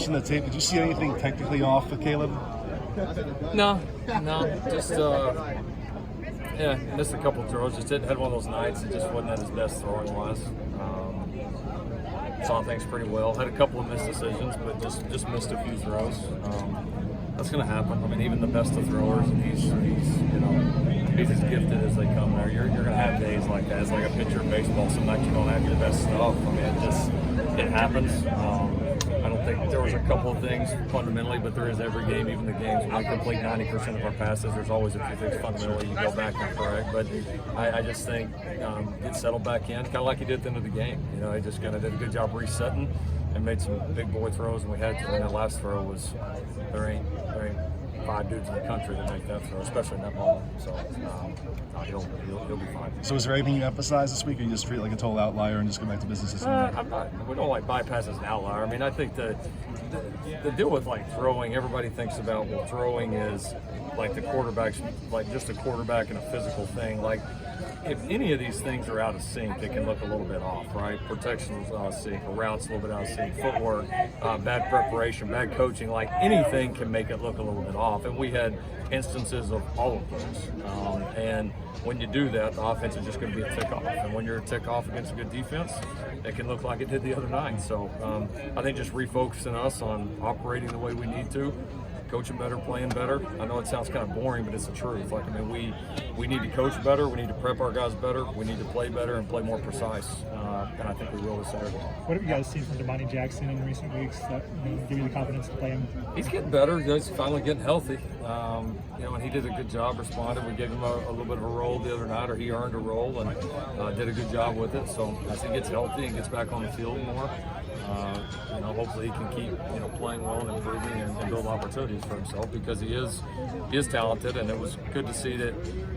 watching the tape, did you see anything technically off with Caleb? No, just missed a couple throws. Just had one of those nights. It just wasn't at his best throwing wise. Saw things pretty well. Had a couple of missed decisions, but just missed a few throws. That's going to happen. I mean, even the best of throwers, and he's as gifted as they come there. You're going to have days like that. It's like a pitcher of baseball. Some nights you don't have your best stuff. I mean, it happens. I don't think there was a couple of things fundamentally, but there is every game, even the games when we complete 90% of our passes, there's always a few things fundamentally you go back and correct. But I just think get settled back in, kind of like he did at the end of the game. You know, he just kind of did a good job resetting and made some big boy throws, and we had to. And that last throw was there ain't 5 dudes in the country that make that throw, especially in that moment. So he'll be fine. So is there anything you emphasize this week, or you just treat it like a total outlier and just go back to business as usual? We don't like bypass as an outlier. I mean, I think the deal with like throwing, everybody thinks about, well, throwing is like the quarterback's like just a quarterback and a physical thing. Like if any of these things are out of sync, it can look a little bit off, right? Protection is out of sync, a route's a little bit out of sync, footwork, bad preparation, bad coaching, like anything can make it look a little bit off. And we had instances of all of those. And when you do that, the offense is just going to be a tick off. And when you're a tick off against a good defense, it can look like it did the other night. So I think just refocusing us on operating the way we need to, coaching better, playing better. I know it sounds kind of boring, but it's the truth. Like, I mean, we need to coach better. We need to prep our guys better. We need to play better and play more precise. And I think we will this Saturday. What have you guys seen from Damani Jackson in recent weeks that give you the confidence to play him? He's getting better. He's finally getting healthy. And he did a good job responding. We gave him a little bit of a role the other night, or he earned a role and did a good job with it. So as he gets healthy and gets back on the field more, hopefully he can keep playing well and improving and build opportunities for himself, because he is talented. And it was good to see that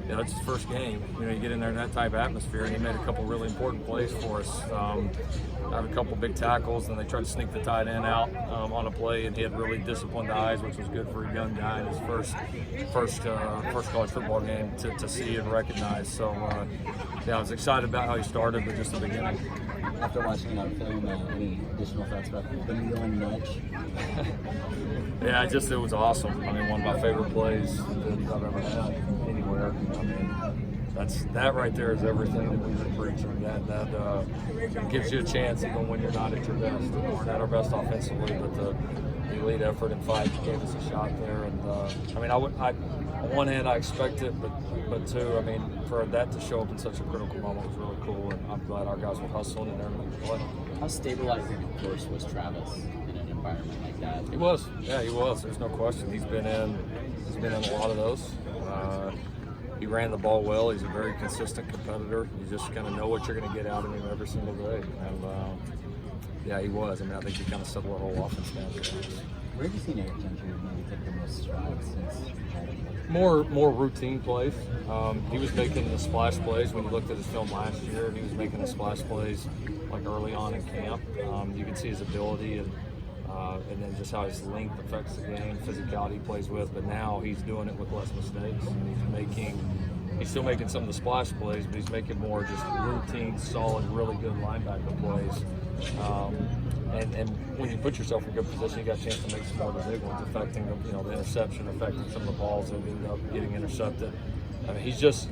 it's his first game. You get in there in that type of atmosphere, and he made a couple really important plays for us. I have a couple big tackles, and they tried to sneak the tight end out on a play, and he had really disciplined eyes, which was good for a young guy in his first college football game to see and recognize. So I was excited about how he started, but just the beginning. After watching that film, any additional thoughts about the kneeling nudge? Yeah, it was awesome. I mean, one of my favorite plays that I've ever had anywhere. I mean, that right there is everything that we've been preaching. That gives you a chance even when you're not at your best. We're not our best offensively, but the elite effort and fight gave us a shot there. And on one hand, I expect it, but two, I mean, for that to show up in such a critical moment was really cool, and I'm glad our guys were hustling and everything. How stabilizing, of course, was Travis in an environment like that? He was. Yeah, he was. There's no question. He's been in a lot of those. He ran the ball well. He's a very consistent competitor. You just kind of know what you're going to get out of him every single day. And he was. I mean, I think he kind of settled the whole offense down. Where have you seen Eric Gentry maybe take the most strides since? More routine plays. He was making the splash plays. When you looked at his film last year, he was making the splash plays like early on in camp. You can see his ability and then just how his length affects the game, physicality he plays with. But now he's doing it with less mistakes. He's still making some of the splash plays, but he's making more just routine, solid, really good linebacker plays. And when you put yourself in a good position, you got a chance to make some more of the big ones, affecting the interception, affecting some of the balls that end up getting intercepted. I mean, you just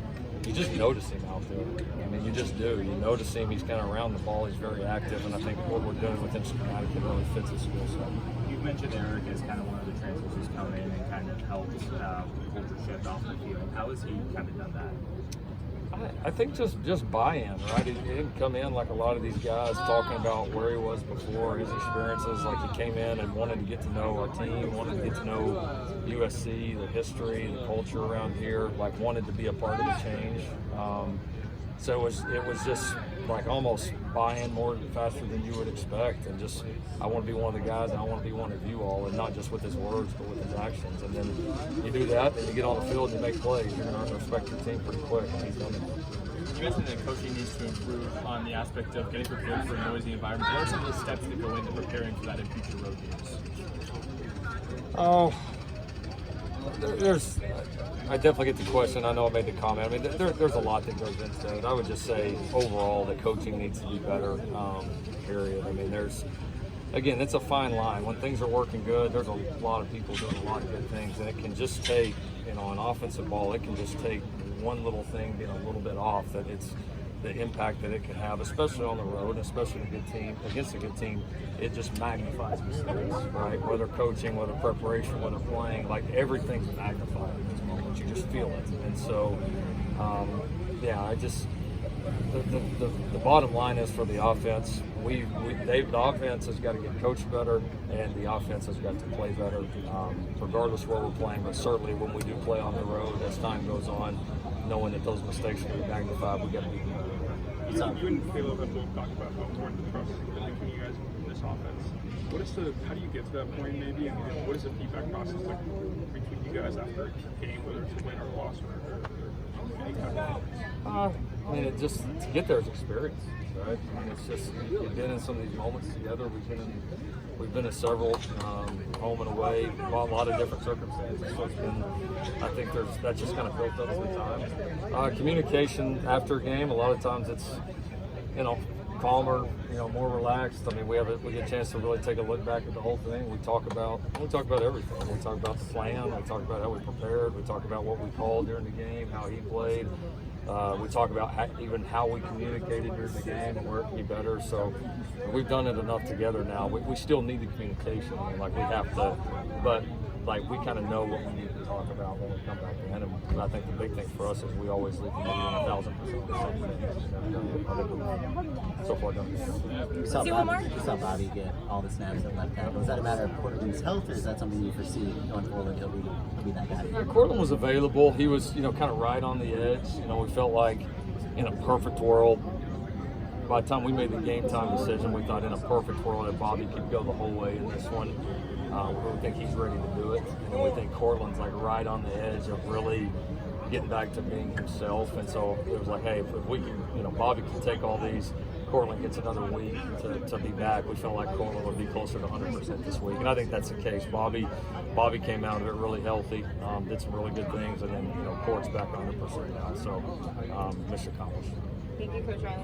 notice him out there. I mean, you just do. You notice him. He's kind of around the ball. He's very active, and I think what we're doing with him schematically really fits his skill set. You mentioned Eric as kind of one of the transfers who's come in and kind of helped culture shift off the field. How has he kind of done that? I think just buy-in, right? He didn't come in like a lot of these guys talking about where he was before, his experiences. Like, he came in and wanted to get to know our team, wanted to get to know USC, the history, the culture around here, like wanted to be a part of the change. So it was just like almost buy-in more faster than you would expect, and just I want to be one of the guys, and I want to be one of you all, and not just with his words but with his actions. And then you do that, and you get on the field and you make plays. You're going to respect your team pretty quick, and he's done it. You mentioned that coaching needs to improve on the aspect of getting prepared for a noisy environment. What are some of the steps that go into preparing for that in future road games? Oh, I definitely get the question. I know I made the comment. I mean, there's a lot that goes into it. I would just say overall the coaching needs to be better, period. I mean, there's again, it's a fine line. When things are working good, there's a lot of people doing a lot of good things, and it can just take, an offensive ball, it can just take one little thing being a little bit off, that it's the impact that it can have, especially on the road, especially against a good team, it just magnifies mistakes, right? Whether coaching, whether preparation, whether playing, like everything's magnified in those moments. You just feel it. And so, the bottom line is for the offense, the offense has got to get coached better, and the offense has got to play better, regardless where we're playing. But certainly when we do play on the road, as time goes on, knowing that those mistakes will be magnified, we got to be better. You and Caleb have both talked about how important the trust is between you guys in this offense. How do you get to that point, maybe, and what is the feedback process like between you guys after a game, whether it's a win or a loss or any kind of to get there is experience, right? It's just, we've been in some of these moments together. We've been in several, home and away, a lot of different circumstances. So it's been, I think that's just kind of built up over time. Communication after a game, a lot of times it's, calmer, more relaxed. I mean, we get a chance to really take a look back at the whole thing. We talk about everything. We talk about the plan. We talk about how we prepared. We talk about what we called during the game, how he played. We talk about how we communicated during the game and where it could be better. So we've done it enough together now. We still need the communication. I mean, we have to, but we kind of know what we need to talk about when we come back in. And I think the big thing for us is we always leave the meeting 1,000%. So far done. You saw Bobby get all the snaps at left tackle. Is that a matter of Cortland's health, or is that something you foresee going forward? He'll be that guy. Yeah, Cortland was available. He was, kind of right on the edge. We felt like in a perfect world, by the time we made the game time decision, we thought in a perfect world that Bobby could go the whole way in this one. We think he's ready to do it, and then we think Cortland's right on the edge of really getting back to being himself. And so it was like, hey, if we can, Bobby can take all these. Cortland gets another week to be back. We felt like Cortland would be closer to 100% this week, and I think that's the case. Bobby came out of it really healthy, did some really good things, and then Cort's back 100% now. So mission accomplished. Thank you, Coach Riley.